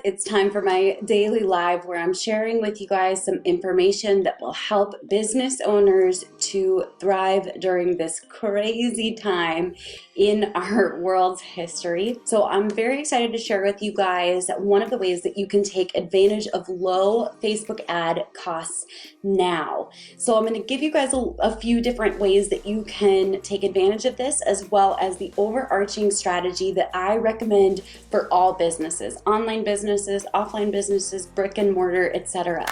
It's time for my daily live where I'm sharing with you guys some information that will help business owners to thrive during this crazy time in our world's history. So I'm very excited to share with you guys one of the ways that you can take advantage of low Facebook ad costs now. So I'm going to give you guys a few different ways that you can take advantage of this, as well as the overarching strategy that I recommend for all businesses, online businesses, offline businesses, brick and mortar, etc.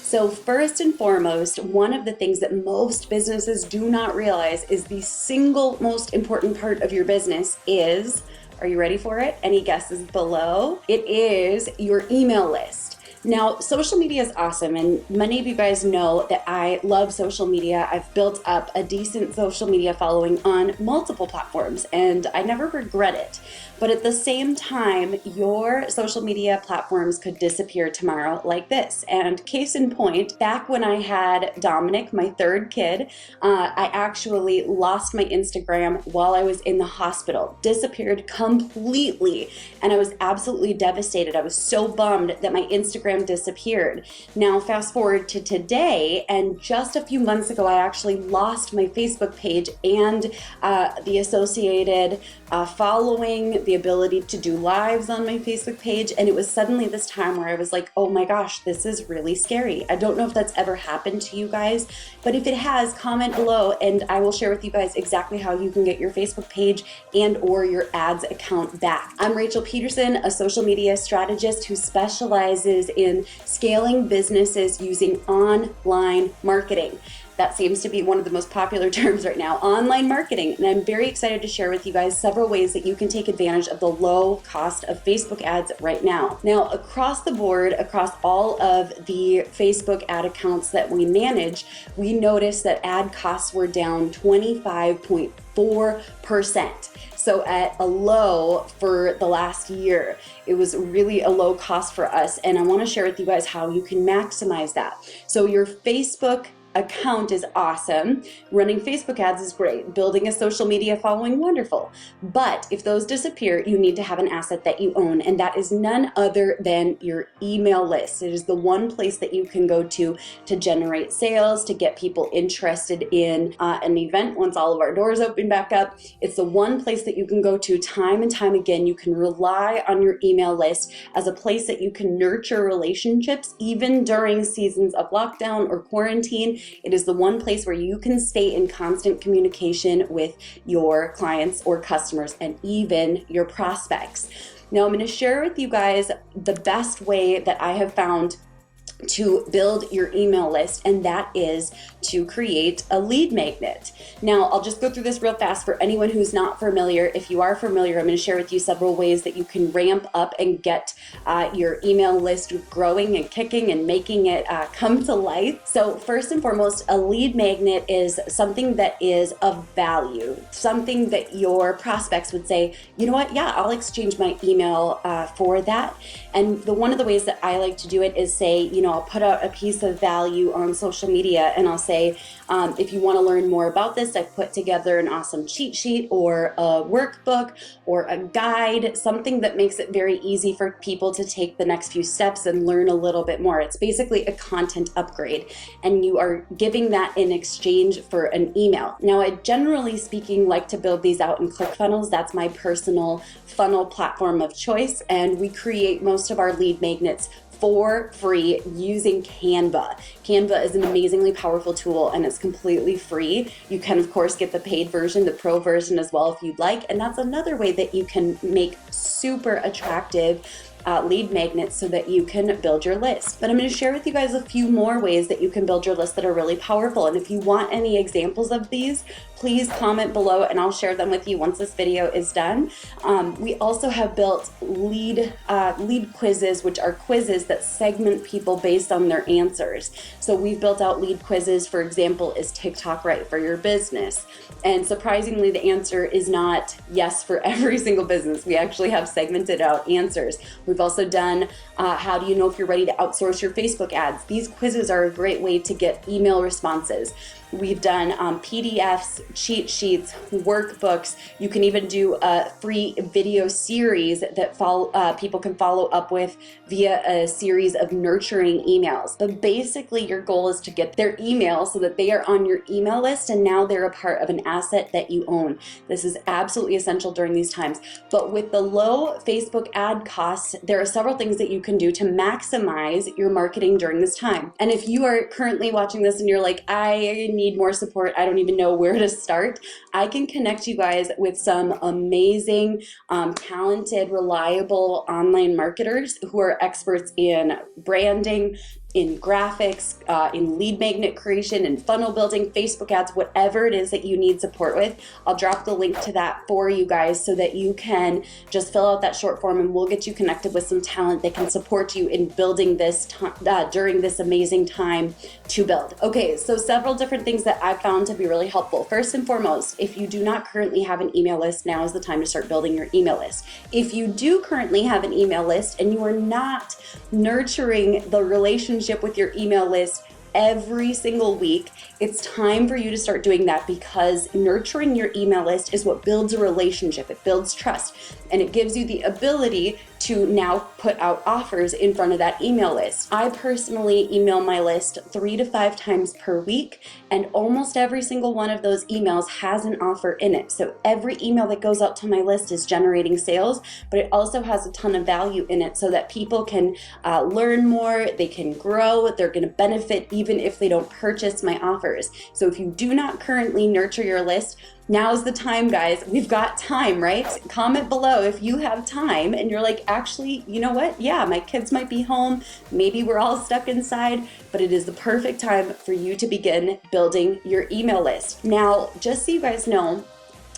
So first and foremost, one of the things that most businesses do not realize is the single most important part of your business is, are you ready for it? Any guesses below? It is your email list. Now, social media is awesome, and many of you guys know that I love social media. I've built up a decent social media following on multiple platforms, and I never regret it. But at the same time, your social media platforms could disappear tomorrow like this. And case in point, back when I had Dominic, my third kid, I actually lost my Instagram while I was in the hospital, disappeared completely, and I was absolutely devastated. I was so bummed that my Instagram disappeared. Now fast forward to today, and just a few months ago I actually lost my Facebook page and the associated following, the ability to do lives on my Facebook page, and it was suddenly this time where I was like, oh my gosh, this is really scary. I don't know if that's ever happened to you guys, but if it has, comment below and I will share with you guys exactly how you can get your Facebook page and or your ads account back. I'm Rachel Pedersen, a social media strategist who specializes in scaling businesses using online marketing. That seems to be one of the most popular terms right now, online marketing. And I'm very excited to share with you guys several ways that you can take advantage of the low cost of Facebook ads right now. Now, across the board, across all of the Facebook ad accounts that we manage, we noticed that ad costs were down 25.4%. So at a low for the last year. It was really a low cost for us, and I want to share with you guys how you can maximize that. So your Facebook account is awesome. Running Facebook ads is great. Building a social media following, wonderful. But if those disappear, you need to have an asset that you own, and that is none other than your email list. It is the one place that you can go to generate sales, to get people interested in an event once all of our doors open back up. It's the one place that you can go to time and time again. You can rely on your email list as a place that you can nurture relationships even during seasons of lockdown or quarantine. It is the one place where you can stay in constant communication with your clients or customers and even your prospects. Now, I'm going to share with you guys the best way that I have found to build your email list, and that is to create a lead magnet. Now, I'll just go through this real fast for anyone who's not familiar. If you are familiar, I'm going to share with you several ways that you can ramp up and get your email list growing and kicking and making it come to life. So first and foremost, a lead magnet is something that is of value, something that your prospects would say, you know what, yeah, I'll exchange my email for that. And one of the ways that I like to do it is say, you know, I'll put out a piece of value on social media and I'll say, if you want to learn more about this, I've put together an awesome cheat sheet or a workbook or a guide, something that makes it very easy for people to take the next few steps and learn a little bit more. It's basically a content upgrade, and you are giving that in exchange for an email. Now, I generally speaking like to build these out in ClickFunnels. That's my personal funnel platform of choice, and we create most of our lead magnets for free using Canva. Canva is an amazingly powerful tool, and it's completely free. You can, of course, get the paid version, the pro version as well if you'd like, and that's another way that you can make super attractive lead magnets so that you can build your list. But I'm going to share with you guys a few more ways that you can build your list that are really powerful. And if you want any examples of these, please comment below and I'll share them with you once this video is done. We also have built lead quizzes, which are quizzes that segment people based on their answers. So we've built out lead quizzes, for example, is TikTok right for your business? And surprisingly, the answer is not yes for every single business. We actually have segmented out answers. We've also done how do you know if you're ready to outsource your Facebook ads? These quizzes are a great way to get email responses. We've done PDFs, cheat sheets, workbooks. You can even do a free video series that people can follow up with via a series of nurturing emails. But basically your goal is to get their email so that they are on your email list and now they're a part of an asset that you own. This is absolutely essential during these times. But with the low Facebook ad costs, there are several things that you can do to maximize your marketing during this time. And if you are currently watching this and you're like, I need more support, I don't even know where to start, I can connect you guys with some amazing, talented, reliable online marketers who are experts in branding, in graphics, in lead magnet creation, in funnel building, Facebook ads, whatever it is that you need support with. I'll drop the link to that for you guys so that you can just fill out that short form and we'll get you connected with some talent that can support you in building this during this amazing time to build. Okay, so several different things that I've found to be really helpful. First and foremost, if you do not currently have an email list, now is the time to start building your email list. If you do currently have an email list and you are not nurturing the relationship with your email list every single week, it's time for you to start doing that, because nurturing your email list is what builds a relationship. It builds trust and it gives you the ability to now put out offers in front of that email list. I personally email my list 3 to 5 times per week, and almost every single one of those emails has an offer in it. So every email that goes out to my list is generating sales, but it also has a ton of value in it so that people can learn more, they can grow, they're gonna benefit even if they don't purchase my offers. So if you do not currently nurture your list, now's the time, guys. We've got time, right? Comment below if you have time and you're like, actually, you know what? Yeah, my kids might be home. Maybe we're all stuck inside, but it is the perfect time for you to begin building your email list. Now, just so you guys know,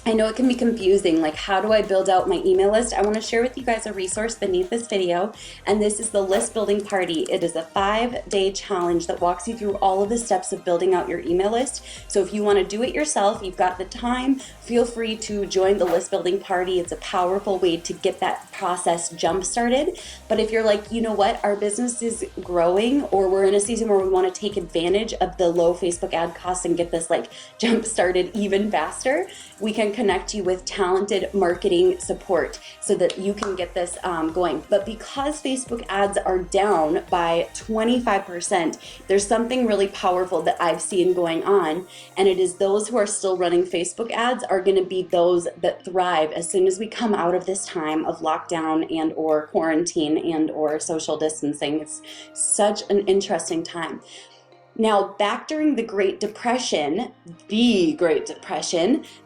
I know it can be confusing, like how do I build out my email list? I want to share with you guys a resource beneath this video, and this is the List Building Party. It is a 5-day challenge that walks you through all of the steps of building out your email list. So if you want to do it yourself, you've got the time, feel free to join the List Building Party. It's a powerful way to get that process jump started. But if you're like, you know what, our business is growing, or we're in a season where we want to take advantage of the low Facebook ad costs and get this like jump started even faster, we can connect you with talented marketing support so that you can get this going. But because Facebook ads are down by 25%, there's something really powerful that I've seen going on, and it is those who are still running Facebook ads are going to be those that thrive as soon as we come out of this time of lockdown and or quarantine and or social distancing. It's such an interesting time. Now, back during the Great Depression,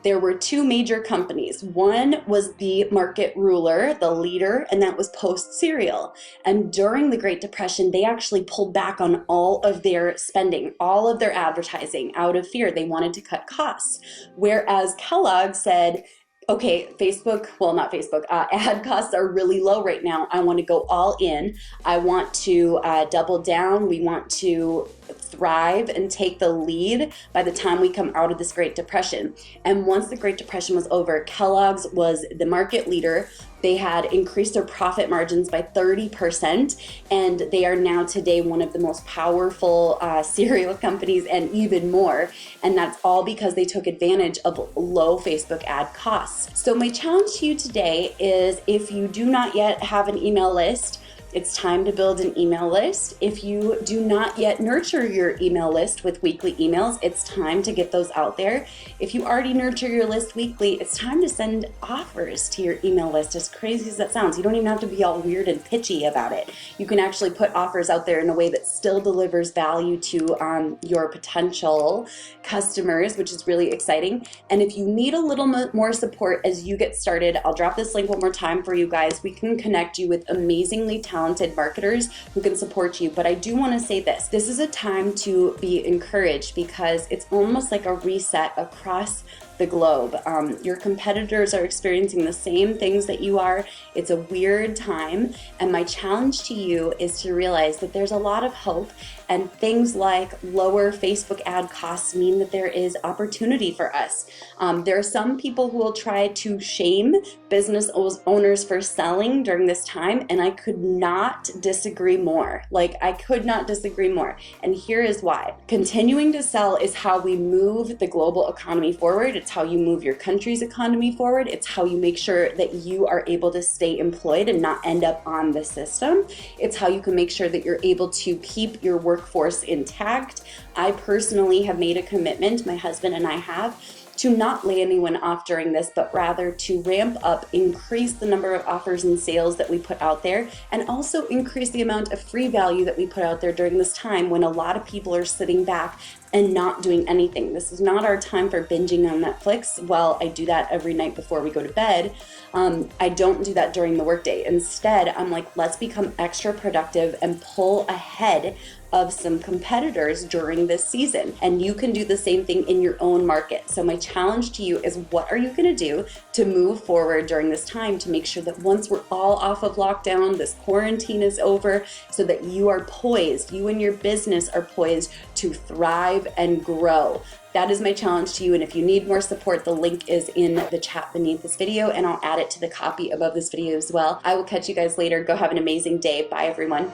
there were 2 major companies. One was the market ruler, the leader, and that was Post Cereal. And during the Great Depression, they actually pulled back on all of their spending, all of their advertising out of fear. They wanted to cut costs. Whereas Kellogg said, okay, ad costs are really low right now. I want to go all in. I want to double down. We want to thrive and take the lead by the time we come out of this Great Depression. And once the Great Depression was over, Kellogg's was the market leader. They had increased their profit margins by 30%, and they are now today one of the most powerful cereal companies and even more. And that's all because they took advantage of low Facebook ad costs. So my challenge to you today is, if you do not yet have an email list, it's time to build an email list. If you do not yet nurture your email list with weekly emails, it's time to get those out there. If you already nurture your list weekly, it's time to send offers to your email list. As crazy as that sounds, you don't even have to be all weird and pitchy about it. You can actually put offers out there in a way that still delivers value to your potential customers, which is really exciting. And if you need a little more support as you get started, I'll drop this link one more time for you guys. We can connect you with amazingly talented marketers who can support you. But I do want to say this is a time to be encouraged, because it's almost like a reset across the globe. Your competitors are experiencing the same things that you are. It's a weird time, and my challenge to you is to realize that there's a lot of hope, and things like lower Facebook ad costs mean that there is opportunity for us. There are some people who will try to shame business owners for selling during this time, and I could not disagree more. Like, I could not disagree more. And here is why. Continuing to sell is how we move the global economy forward. It's how you move your country's economy forward. It's how you make sure that you are able to stay employed and not end up on the system. It's how you can make sure that you're able to keep your workforce intact. I personally have made a commitment, my husband and I have, to not lay anyone off during this, but rather to ramp up, increase the number of offers and sales that we put out there, and also increase the amount of free value that we put out there during this time when a lot of people are sitting back and not doing anything. This is not our time for binging on Netflix. Well, I do that every night before we go to bed. I don't do that during the workday. Instead, I'm like, let's become extra productive and pull ahead of some competitors during this season. And you can do the same thing in your own market. So my challenge to you is, what are you going to do to move forward during this time to make sure that once we're all off of lockdown, this quarantine is over, so that you are poised, you and your business are poised to thrive and grow. That is my challenge to you. And if you need more support, the link is in the chat beneath this video, and I'll add it to the copy above this video as well. I will catch you guys later. Go have an amazing day. Bye, everyone.